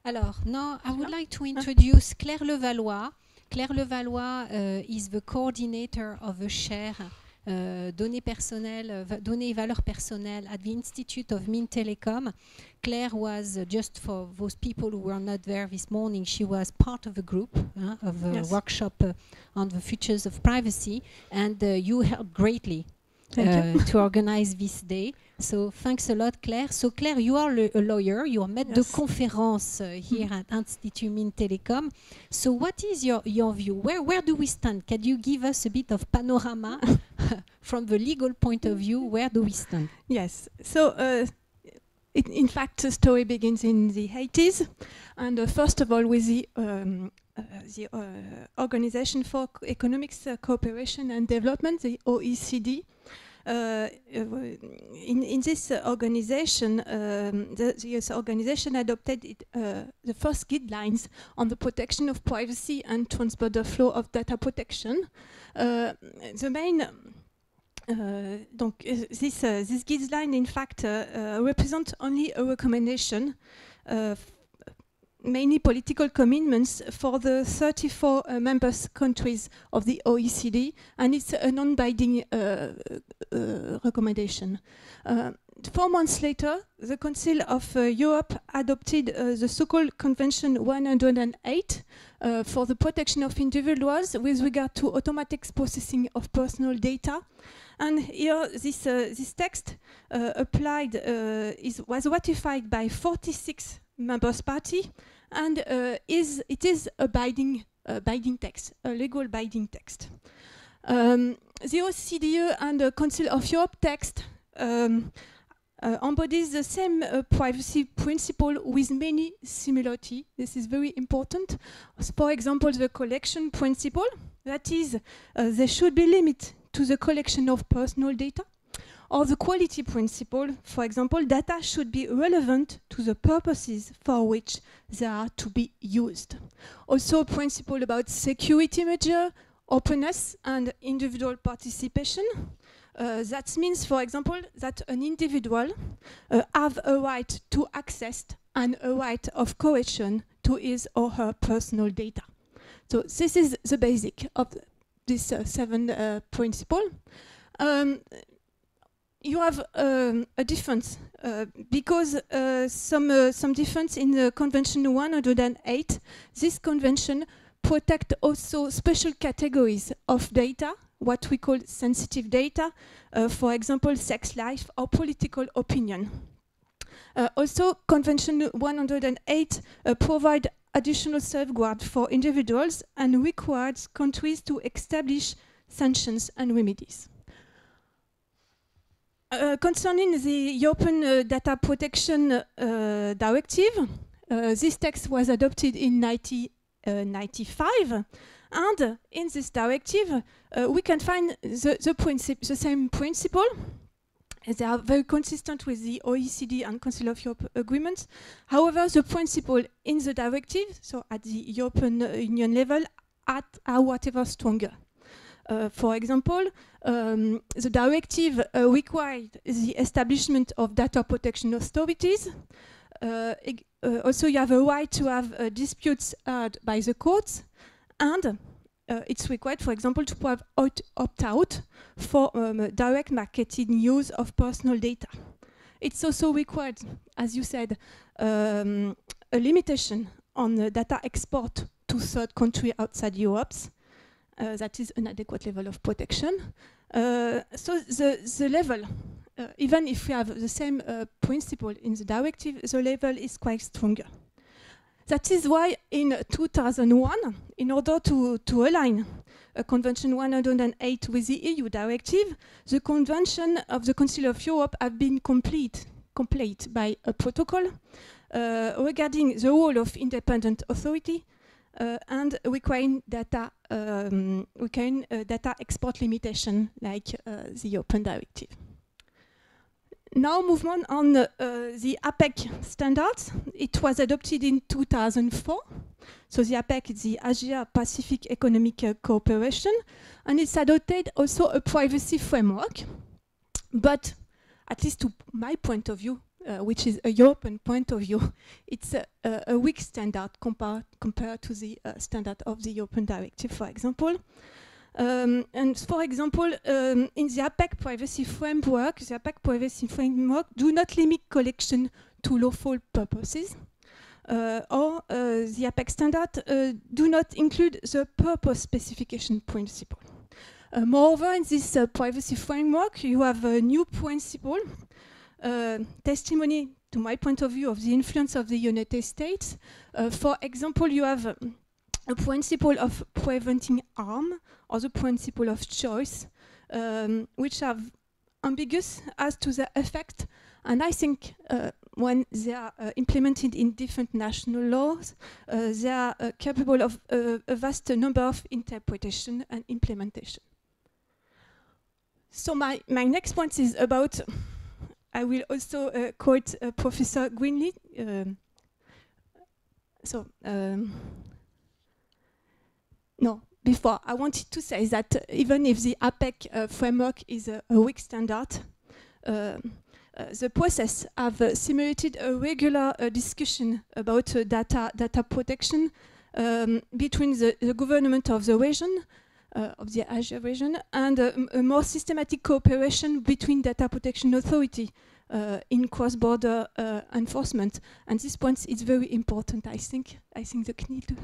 Alors, now I would like to introduce Claire Levallois. Claire Levallois is the coordinator of the share données personnelles, données et valeurs personnelles at the Institute of Mines-Télécom. Claire was, just for those people who were not there this morning, she was part of the group of the workshop on the futures of privacy, and you helped greatly to organize this day. So thanks a lot, Claire. So Claire, you are a lawyer. You are maître de conférence here at Institut Mines-Télécom. So what is your view? Where do we stand? Can you give us a bit of panorama from the legal point of view? Where do we stand? Yes. So in fact, the story begins in the 80s. And first of all, with the Organization for Economic Cooperation and Development, the OECD. In this organization, this organization adopted the first guidelines on the protection of privacy and transborder flow of data protection. The main this guideline, in fact, represent only a recommendation, mainly political commitments for the 34 member countries of the OECD, and it's a non-binding recommendation. 4 months later, the Council of Europe adopted the so-called Convention 108 for the protection of individuals with regard to automatic processing of personal data. And here, this text was ratified by 46 members party, and it is a binding text, a legal binding text. The OCDE and the Council of Europe text embodies the same privacy principle with many similarities. This is very important. For example, the collection principle, that is, there should be limit to the collection of personal data. Or the quality principle, for example, data should be relevant to the purposes for which they are to be used. Also a principle about security measure, openness and individual participation. That means, for example, that an individual have a right to access and a right of coercion to his or her personal data. So this is the basic of this 7 principle. You have a difference because some difference in the Convention 108. This convention protect also special categories of data, what we call sensitive data, for example, sex life or political opinion. Also, Convention 108 provide additional safeguards for individuals and requires countries to establish sanctions and remedies. Concerning the European Data Protection Directive, this text was adopted in 1995, and in this directive we can find the same principle. They are very consistent with the OECD and Council of Europe agreements. However, the principle in the directive, so at the European Union level, are whatever stronger. For example, the directive required the establishment of data protection authorities. Also, you have a right to have disputes heard by the courts, and it's required, for example, to have opt-out for direct marketing use of personal data. It's also required, as you said, a limitation on data export to third countries outside Europe. That is an adequate level of protection. So the level, even if we have the same principle in the directive, the level is quite stronger. That is why in 2001, in order to align Convention 108 with the EU directive, the Convention of the Council of Europe have been complete by a protocol regarding the role of independent authority and requiring data export limitation like the European directive. Now movement on the APEC standards. It was adopted in 2004. So the APEC is the Asia-Pacific Economic Cooperation, and it's adopted also a privacy framework. But at least to my point of view, which is a European point of view, it's a weak standard compared to the standard of the European Directive, for example. And for example, in the APEC privacy framework, do not limit collection to lawful purposes, or the APEC standard do not include the purpose specification principle. Moreover, in this privacy framework, you have a new principle, testimony, to my point of view, of the influence of the United States. For example, you have a principle of preventing harm, or the principle of choice, which are ambiguous as to their effect. And I think when they are implemented in different national laws, they are capable of a vast number of interpretation and implementation. So my next point is about, I will also quote Professor Greenleaf. No, before, I wanted to say that even if the APEC framework is a weak standard, the process have simulated a regular discussion about data protection between the government of the region, of the Asia region, and a more systematic cooperation between data protection authority in cross-border enforcement. And this point is very important, I think. I think the CNIL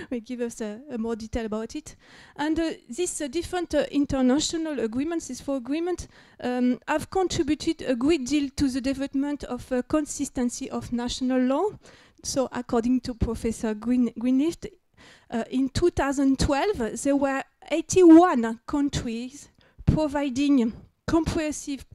will give us more detail about it. And these different international agreements, these four agreements, have contributed a great deal to the development of consistency of national law. So according to Professor Greenleaf, in 2012, there were 81 countries providing comprehensive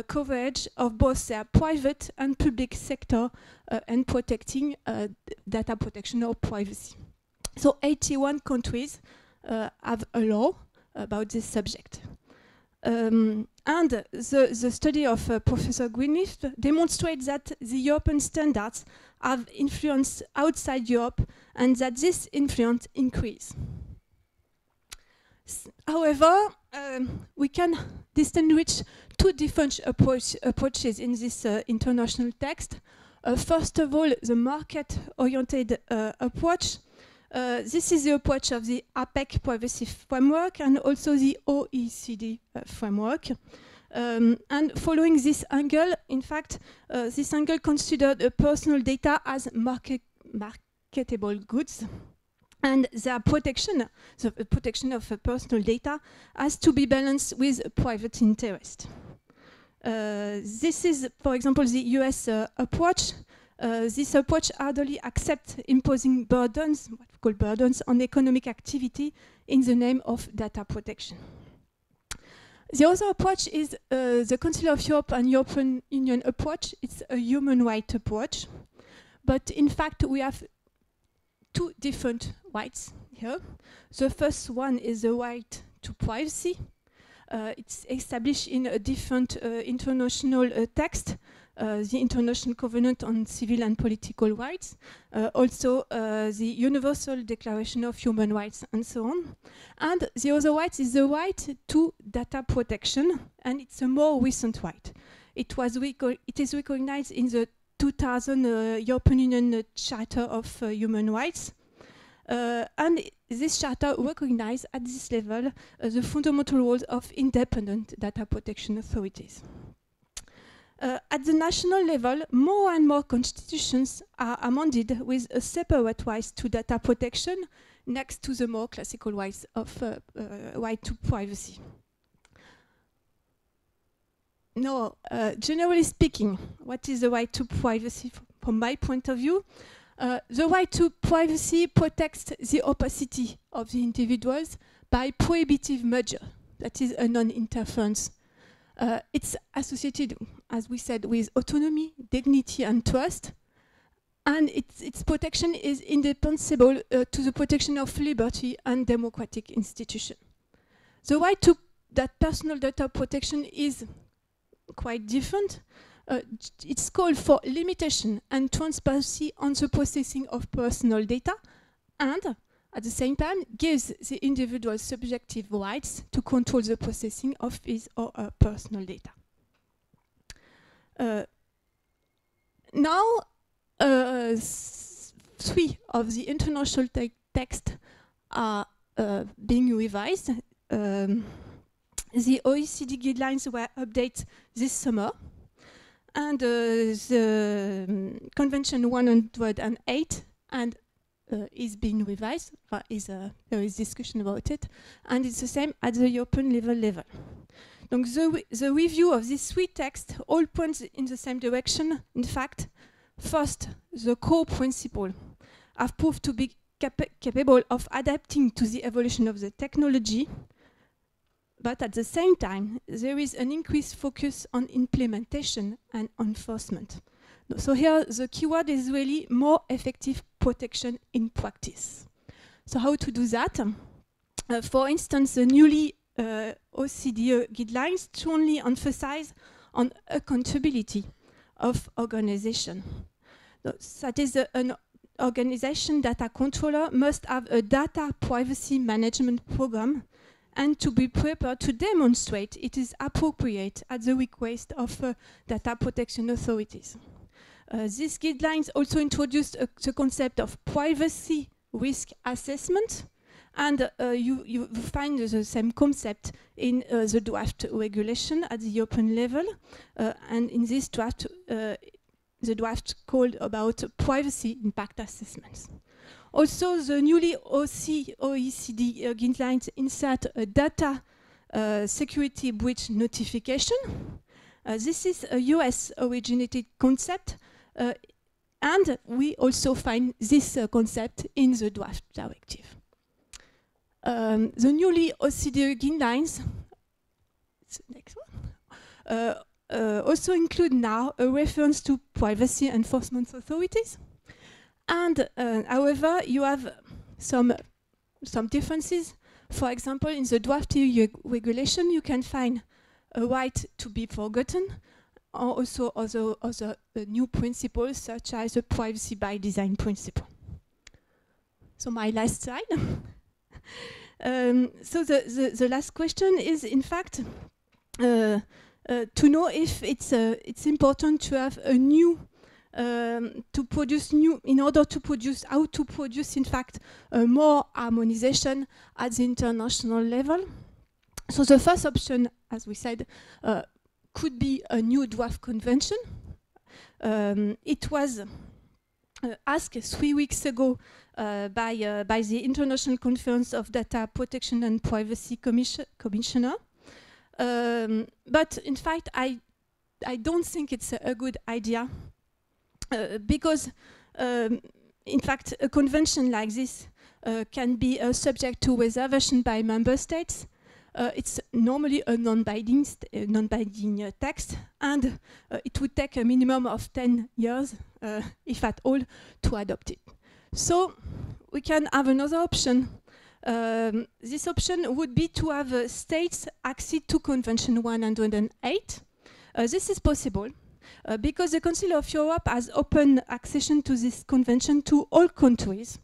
coverage of both their private and public sector and protecting data protection or privacy. So 81 countries have a law about this subject. And the study of Professor Greenleaf demonstrates that the European standards have influence outside Europe and that this influence increases. However, we can distinguish two different approaches in this international text. First of all, the market-oriented approach. This is the approach of the APEC privacy framework and also the OECD framework. And following this angle, in fact, this angle considered personal data as marketable goods, and their protection, the protection of personal data, has to be balanced with private interest. This is, for example, the US approach. This approach hardly accepts imposing burdens, what we call burdens, on economic activity in the name of data protection. The other approach is the Council of Europe and European Union approach. It's a human rights approach. But in fact, we have two different rights here. The first one is the right to privacy. It's established in a different international text, the International Covenant on Civil and Political Rights, also the Universal Declaration of Human Rights, and so on. And the other right is the right to data protection, and it's a more recent right. It is recognized in the 2000 European Union Charter of Human Rights. And this charter recognizes at this level the fundamental roles of independent data protection authorities. At the national level, more and more constitutions are amended with a separate right to data protection next to the more classical rights of right to privacy. Now, generally speaking, what is the right to privacy from my point of view? The right to privacy protects the opacity of the individuals by prohibitive measure, that is a non-interference. It's associated, as we said, with autonomy, dignity, and trust, and its protection is indispensable to the protection of liberty and democratic institutions. The right to that personal data protection is quite different. It's called for limitation and transparency on the processing of personal data, and at the same time gives the individual subjective rights to control the processing of his or her personal data. now, 3 of the international texts are being revised. The OECD guidelines were updated this summer, and the Convention 108 and is being revised. There is discussion about it, and it's the same at the European level. Donc the review of these 3 texts all points in the same direction. In fact, first, the core principles have proved to be capable of adapting to the evolution of the technology, but at the same time, there is an increased focus on implementation and enforcement. So here, the keyword is really more effective protection in practice. So how to do that? For instance, the newly OECD guidelines strongly emphasize on accountability of organization. That is, an organization data controller must have a data privacy management program and to be prepared to demonstrate it is appropriate at the request of data protection authorities. These guidelines also introduced the concept of privacy risk assessment, and you find the same concept in the draft regulation at the European level, and in this draft, the draft called about privacy impact assessments. Also, the newly OECD guidelines insert a data security breach notification. This is a US originated concept, and we also find this concept in the draft directive. The newly OECD guidelines, next one, also include now a reference to privacy enforcement authorities. And however, you have some differences. For example, in the draft EU regulation, you can find a right to be forgotten, or also other new principles, such as the privacy by design principle. So my last slide. So the last question is, in fact, to know if it's important to have a new to produce new, in order to produce, how to produce, in fact, more harmonization at the international level. So the first option, as we said, could be a new draft convention. It was asked 3 weeks ago by the International Conference of Data Protection and Privacy Commissioner. But in fact, I don't think it's a good idea. Because, in fact, a convention like this can be subject to reservation by member states. It's normally a non-binding text, and it would take a minimum of 10 years, if at all, to adopt it. So we can have another option. This option would be to have states accede to Convention 108. This is possible. Because the Council of Europe has open accession to this convention to all countries.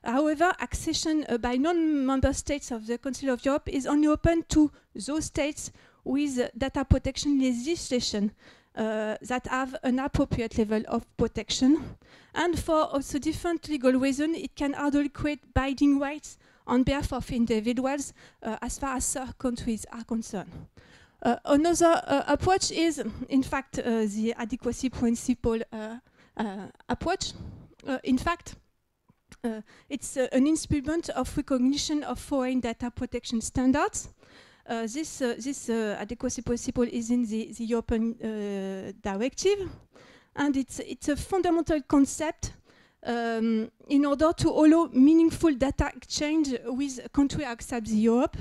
However, accession by non-member states of the Council of Europe is only open to those states with data protection legislation that have an appropriate level of protection. And for also different legal reasons, it can hardly create binding rights on behalf of individuals as far as third countries are concerned. Another approach is, in fact, the adequacy principle approach. In fact, it's an instrument of recognition of foreign data protection standards. This adequacy principle is in the European directive, and it's a fundamental concept in order to allow meaningful data exchange with countries outside Europe.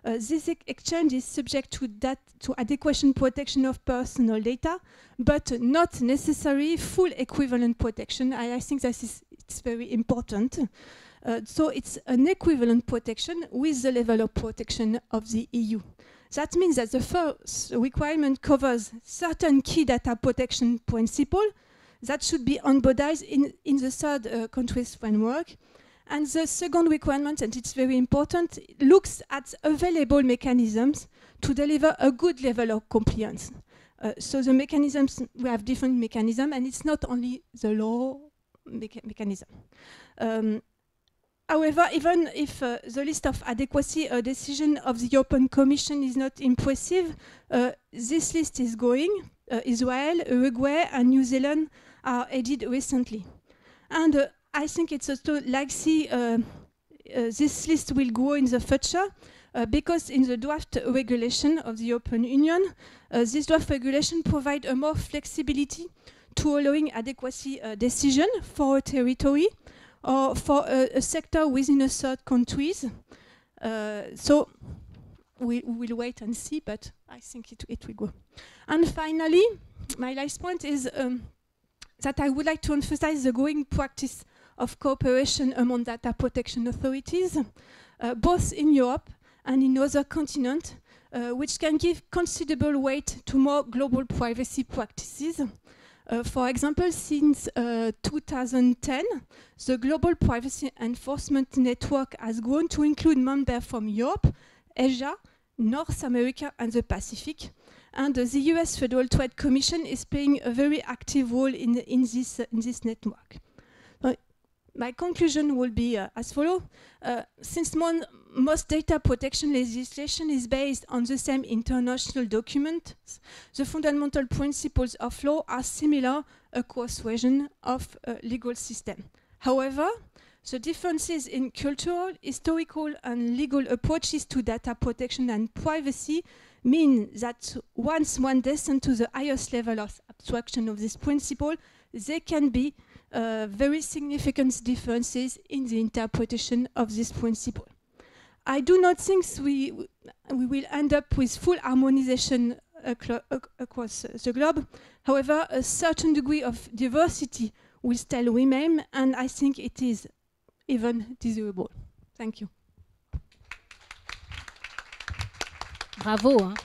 This exchange is subject to adequate protection of personal data, but not necessarily full equivalent protection. I think it's very important. So it's an equivalent protection with the level of protection of the EU. That means that the first requirement covers certain key data protection principles that should be embodied in the third country's framework. And the second requirement, and it's very important, looks at available mechanisms to deliver a good level of compliance. So the mechanisms, we have different mechanisms, and it's not only the law mechanism. However, even if the list of adequacy decision of the European Commission is not impressive, this list is growing. Israel, Uruguay, and New Zealand are added recently. And I think it's also likely this list will grow in the future because in the draft regulation of the European Union, this draft regulation provides a more flexibility to allowing adequacy decision for a territory or for a sector within a third countries. So we will wait and see, but I think it will go. And finally, my last point is that I would like to emphasize the growing practice of cooperation among data protection authorities, both in Europe and in other continents, which can give considerable weight to more global privacy practices. For example, since 2010, the Global Privacy Enforcement Network has grown to include members from Europe, Asia, North America, and the Pacific. And the US Federal Trade Commission is playing a very active role in this network. My conclusion will be as follows. Since most data protection legislation is based on the same international documents, the fundamental principles of law are similar across regions of legal system. However, the differences in cultural, historical, and legal approaches to data protection and privacy mean that once one descends to the highest level of abstraction of this principle, there can be very significant differences in the interpretation of this principle. I do not think we will end up with full harmonization across the globe. However, a certain degree of diversity will still remain, and I think it is even desirable. Thank you. Bravo. Hein.